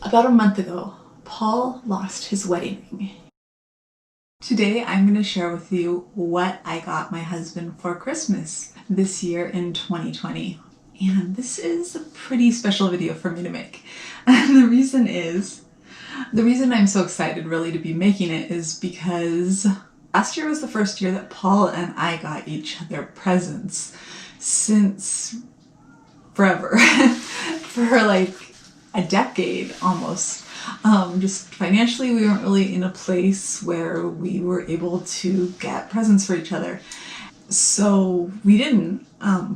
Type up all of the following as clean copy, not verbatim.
About a month ago, Paul lost his wedding ring. Today I'm going to share with you what I got my husband for Christmas this year in 2020. And this is a pretty special video for me to make. And the reason I'm so excited really to be making it is because last year was the first year that Paul and I got each other presents since forever. For like a decade almost. Just financially we weren't really in a place where we were able to get presents for each other. So we didn't,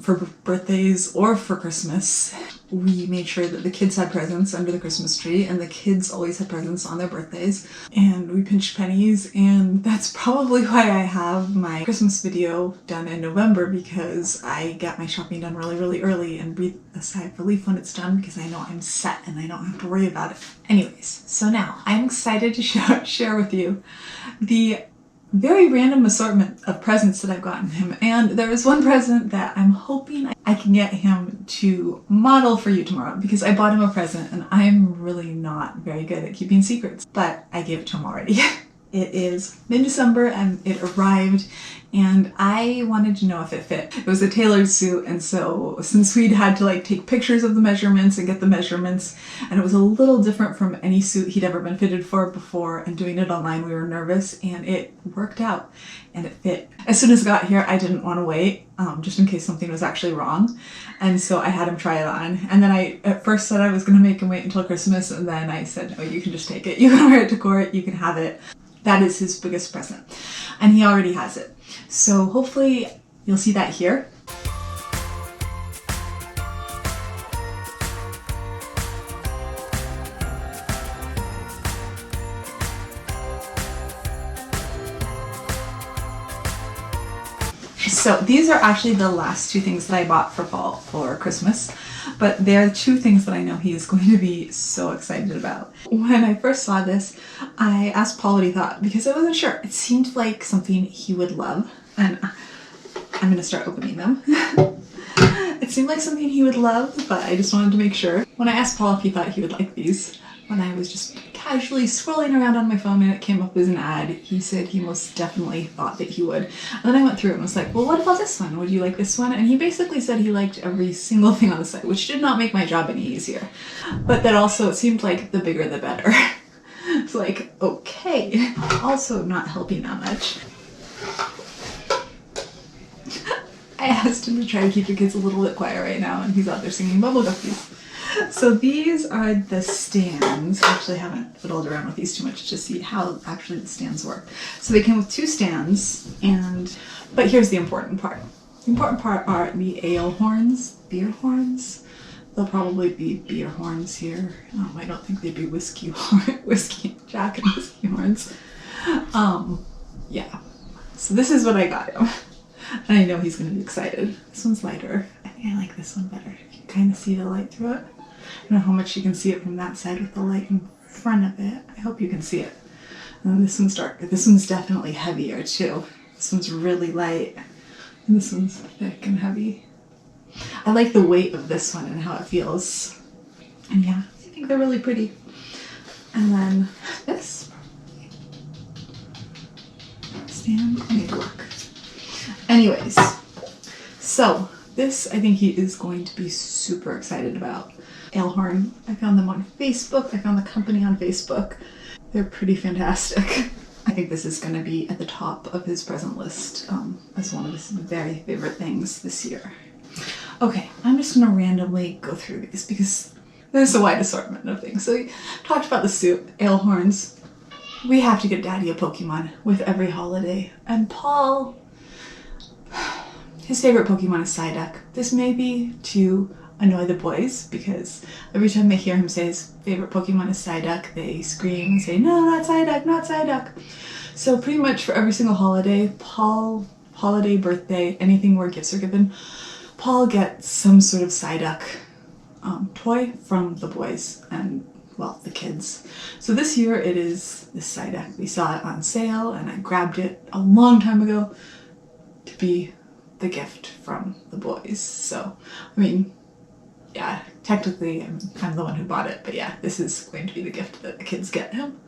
for birthdays or for Christmas. We made sure that the kids had presents under the Christmas tree, and the kids always had presents on their birthdays. And we pinched pennies, and that's probably why I have my Christmas video done in November, because I get my shopping done really early and breathe a sigh of relief when it's done, because I know I'm set and I don't have to worry about it. Anyways, so now I'm excited to share with you the very random assortment of presents that I've gotten him, and there is one present that I'm hoping I can get him to model for you tomorrow, because I bought him a present and I'm really not very good at keeping secrets, but I gave it to him already. It is mid-December and it arrived, and I wanted to know if it fit. It was a tailored suit, and so since we'd had to like take pictures of the measurements and get the measurements, and it was a little different from any suit he'd ever been fitted for before, and doing it online we were nervous, and it worked out and it fit. As soon as it got here I didn't want to wait, just in case something was actually wrong, and so I had him try it on, and then I at first said I was going to make him wait until Christmas, and then I said, no, you can just take it. You can wear it to court, you can have it. That is his biggest present, and he already has it. So hopefully you'll see that here. So these are actually the last two things that I bought for Paul for Christmas, but they're two things that I know he is going to be so excited about. When I first saw this, I asked Paul what he thought, because I wasn't sure. It seemed like something he would love, and I'm going to start opening them. It seemed like something he would love, but I just wanted to make sure. When I asked Paul if he thought he would like these, when I was just casually scrolling around on my phone and it came up as an ad, he said he most definitely thought that he would. And then I went through it and was like, well, what about this one? Would you like this one? And he basically said he liked every single thing on the site, which did not make my job any easier. But that also, it seemed like the bigger the better. It's like, okay, also not helping that much. I asked him to try to keep the kids a little bit quiet right now, and he's out there singing Bubble Guppies. So these are the stands. Actually, I haven't fiddled around with these too much to see how actually the stands work. So they came with two stands, but here's the important part. The important part are the ale horns, beer horns. There'll probably be beer horns here. I don't think they'd be whiskey, Jack and whiskey horns. Yeah. So this is what I got him. And I know he's going to be excited. This one's lighter. I think I like this one better. You can kind of see the light through it. I don't know how much you can see it from that side with the light in front of it. I hope you can see it. And then this one's darker. This one's definitely heavier too. This one's really light. And this one's thick and heavy. I like the weight of this one and how it feels. And yeah, I think they're really pretty. And then this stand. Let me look. Anyways, so this I think he is going to be super excited about. Alehorn, I found them on Facebook. I found the company on Facebook. They're pretty fantastic. I think this is going to be at the top of his present list as one of his very favorite things this year. Okay, I'm just going to randomly go through these because there's a wide assortment of things. So we talked about the suit, Alehorns. We have to get Daddy a Pokemon with every holiday. And Paul, his favorite Pokemon is Psyduck. This may be to annoy the boys, because every time they hear him say his favorite Pokemon is Psyduck, they scream and say, no, not Psyduck, not Psyduck. So pretty much for every single holiday, Paul, holiday, birthday, anything where gifts are given, Paul gets some sort of Psyduck toy from the boys and, well, the kids. So this year it is this Psyduck. We saw it on sale and I grabbed it a long time ago to be the gift from the boys. So, I mean, yeah, technically I'm the one who bought it, but yeah, this is going to be the gift that the kids get him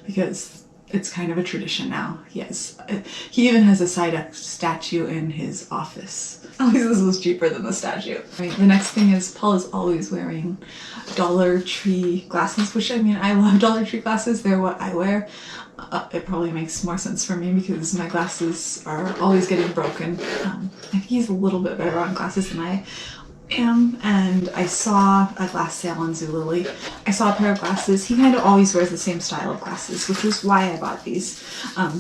because it's kind of a tradition now. He even has a side-up statue in his office. At least this was cheaper than the statue. Right, the next thing is Paul is always wearing Dollar Tree glasses, which I mean, I love Dollar Tree glasses. They're what I wear. It probably makes more sense for me because my glasses are always getting broken. I think he's a little bit better on glasses than I am, and I saw a glass sale on Zulily. I saw a pair of glasses. He kind of always wears the same style of glasses, which is why I bought these,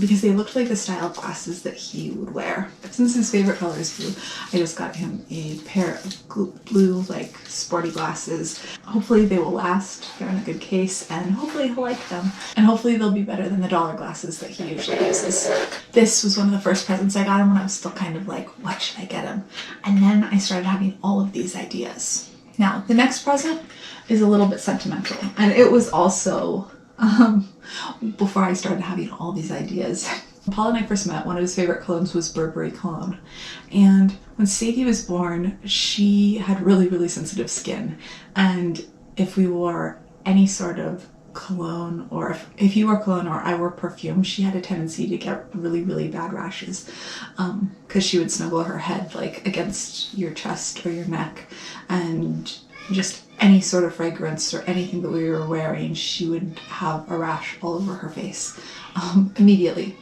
because they looked like the style of glasses that he would wear. Since his favorite color is blue, I just got him a pair of blue, like, sporty glasses. Hopefully they will last. They're in a good case, and hopefully he'll like them. And hopefully they'll be better than the dollar glasses that he usually uses. This was one of the first presents I got him when I was still kind of like, what should I get him? And then I started having all of these ideas. Now, the next present is a little bit sentimental, and it was also before I started having all these ideas. Paul and I first met, one of his favorite colognes was Burberry cologne, and when Sadie was born, she had really, really sensitive skin, and if we wore any sort of cologne, or if you wore cologne or I wore perfume, she had a tendency to get really, really bad rashes because she would snuggle her head like against your chest or your neck, and just any sort of fragrance or anything that we were wearing, she would have a rash all over her face immediately.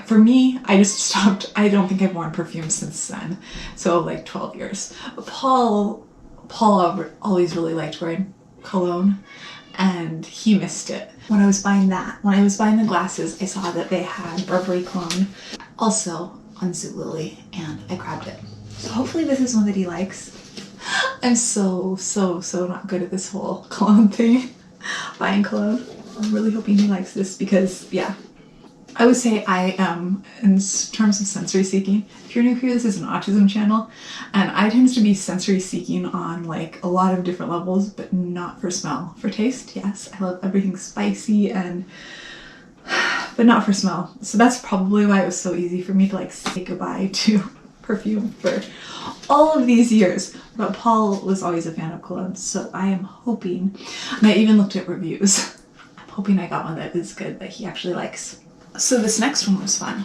For me, I just stopped. I don't think I've worn perfume since then, so like 12 years. But Paul always really liked wearing cologne, and he missed it. When I was buying the glasses, I saw that they had Burberry cologne also on Zulily, and I grabbed it. So hopefully this is one that he likes. I'm so not good at this whole cologne thing, buying cologne. I'm really hoping he likes this because, yeah, I would say I am, in terms of sensory seeking, if you're new here, this is an autism channel, and I tend to be sensory seeking on like a lot of different levels, but not for smell. For taste, yes, I love everything spicy, but not for smell. So that's probably why it was so easy for me to like say goodbye to perfume for all of these years. But Paul was always a fan of cologne, so I am hoping, and I even looked at reviews, I'm hoping I got one that is good, that he actually likes. So this next one was fun.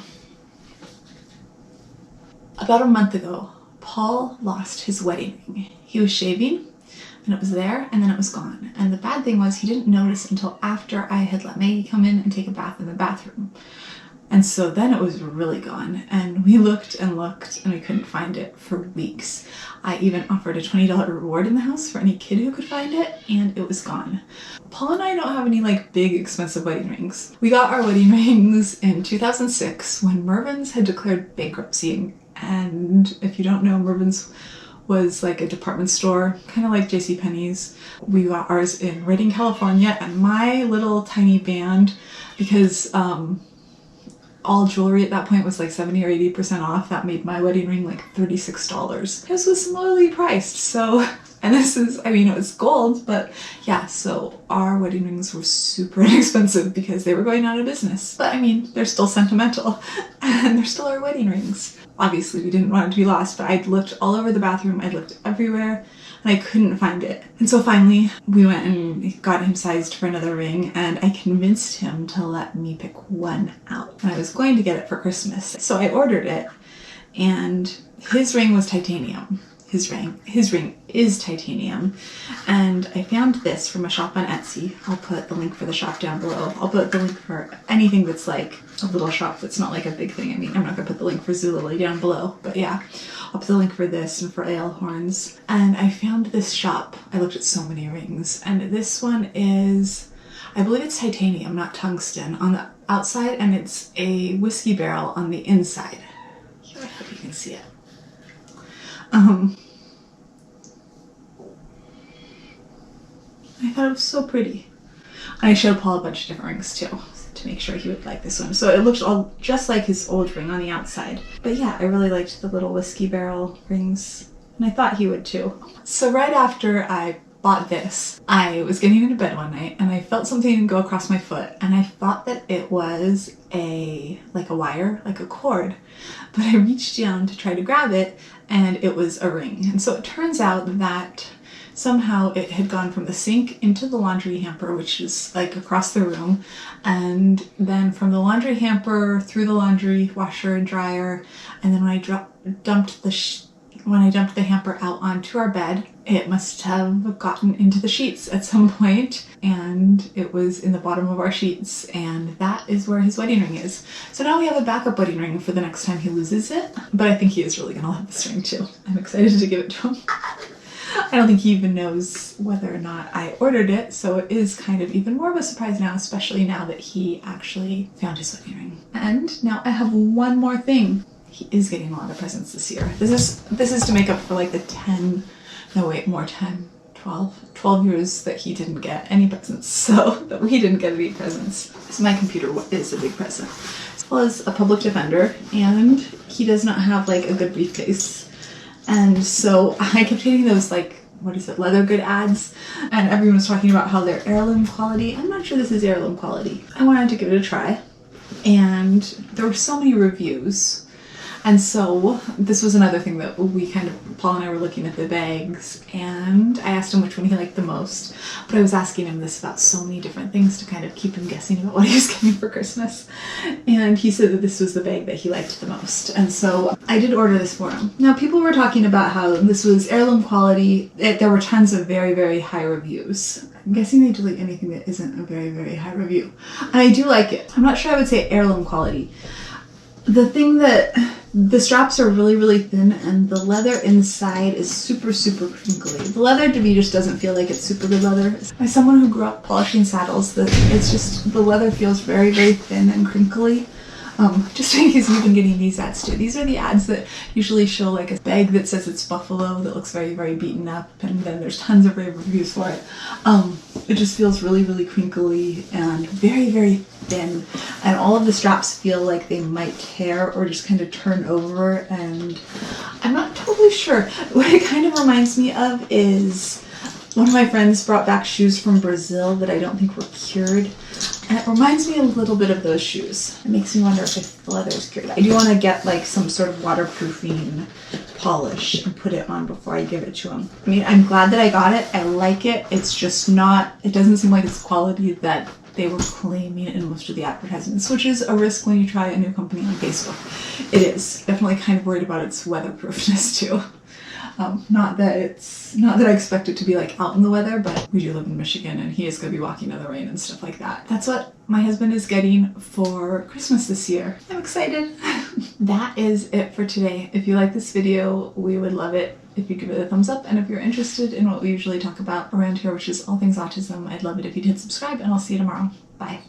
About a month ago, Paul lost his wedding ring. He was shaving, and it was there, and then it was gone. And the bad thing was he didn't notice until after I had let Maggie come in and take a bath in the bathroom. And so then it was really gone, and we looked and looked and we couldn't find it for weeks. I even offered a $20 reward in the house for any kid who could find it, and it was gone. Paul and I don't have any like big expensive wedding rings. We got our wedding rings in 2006 when Mervyn's had declared bankruptcy, and if you don't know, Mervyn's was like a department store, kind of like JCPenney's. We got ours in Redding, California, and my little tiny band, because all jewelry at that point was like 70 or 80% off. That made my wedding ring like $36. This was similarly priced, so, and this is, I mean, it was gold, but yeah, so our wedding rings were super inexpensive because they were going out of business. But I mean, they're still sentimental, and they're still our wedding rings. Obviously, we didn't want it to be lost, but I'd looked all over the bathroom, I'd looked everywhere, and I couldn't find it. And so finally, we went and got him sized for another ring, and I convinced him to let me pick one out. And I was going to get it for Christmas. So I ordered it, and his ring was titanium. His ring is titanium. And I found this from a shop on Etsy. I'll put the link for the shop down below. I'll put the link for anything that's like a little shop that's not like a big thing. I mean, I'm not gonna put the link for Zulily down below, but yeah. I'll put the link for this and for ale horns. And I found this shop. I looked at so many rings, and this one is, I believe it's titanium, not tungsten, on the outside, and it's a whiskey barrel on the inside. Here, I hope you can see it. I thought it was so pretty. And I showed Paul a bunch of different rings too, to make sure he would like this one. So it looked all just like his old ring on the outside. But yeah, I really liked the little whiskey barrel rings, and I thought he would too. So right after I bought this, I was getting into bed one night and I felt something go across my foot, and I thought that it was a wire, like a cord. But I reached down to try to grab it, and it was a ring. And so it turns out that somehow it had gone from the sink into the laundry hamper, which is like across the room, and then from the laundry hamper through the laundry washer and dryer, and then when I dumped the hamper out onto our bed, it must have gotten into the sheets at some point, and it was in the bottom of our sheets, and that is where his wedding ring is. So now we have a backup wedding ring for the next time he loses it, but I think he is really gonna love this ring too. I'm excited to give it to him. I don't think he even knows whether or not I ordered it, so it is kind of even more of a surprise now, especially now that he actually found his wedding ring. And now I have one more thing. He is getting a lot of presents this year. This is to make up for like the 12 years that he didn't get any presents, so that we didn't get any presents. So my computer is a big present. As well as a public defender, and he does not have like a good briefcase. And so I kept getting those like, what is it, leather good ads, and everyone was talking about how they're heirloom quality. I'm not sure this is heirloom quality. I wanted to give it a try, and there were so many reviews. And so this was another thing that Paul and I were looking at the bags, and I asked him which one he liked the most, but I was asking him this about so many different things to kind of keep him guessing about what he was getting for Christmas. And he said that this was the bag that he liked the most. And so I did order this for him. Now people were talking about how this was heirloom quality. There were tons of very, very high reviews. I'm guessing they delete anything that isn't a very, very high review. And I do like it. I'm not sure I would say heirloom quality. The straps are really, really thin, and the leather inside is super, super crinkly. The leather to me just doesn't feel like it's super good leather. As someone who grew up polishing saddles, the leather feels very, very thin and crinkly. Just in case you've been getting these ads too. These are the ads that usually show like a bag that says it's buffalo that looks very, very beaten up, and then there's tons of rave reviews for it. It just feels really, really crinkly and very, very thin, and all of the straps feel like they might tear or just kind of turn over, and I'm not totally sure. What it kind of reminds me of is one of my friends brought back shoes from Brazil that I don't think were cured. And it reminds me a little bit of those shoes. It makes me wonder if the leather is cured. I do want to get like some sort of waterproofing polish and put it on before I give it to him. I mean, I'm glad that I got it. I like it. It's just not, it doesn't seem like it's quality that they were claiming in most of the advertisements, which is a risk when you try a new company on Facebook. It is. Definitely kind of worried about its weatherproofness too. Not that I expect it to be like out in the weather, but we do live in Michigan and he is going to be walking in the rain and stuff like that. That's what my husband is getting for Christmas this year. I'm excited. That is it for today. If you like this video, we would love it if you give it a thumbs up, and if you're interested in what we usually talk about around here, which is all things autism, I'd love it if you'd hit subscribe, and I'll see you tomorrow. Bye.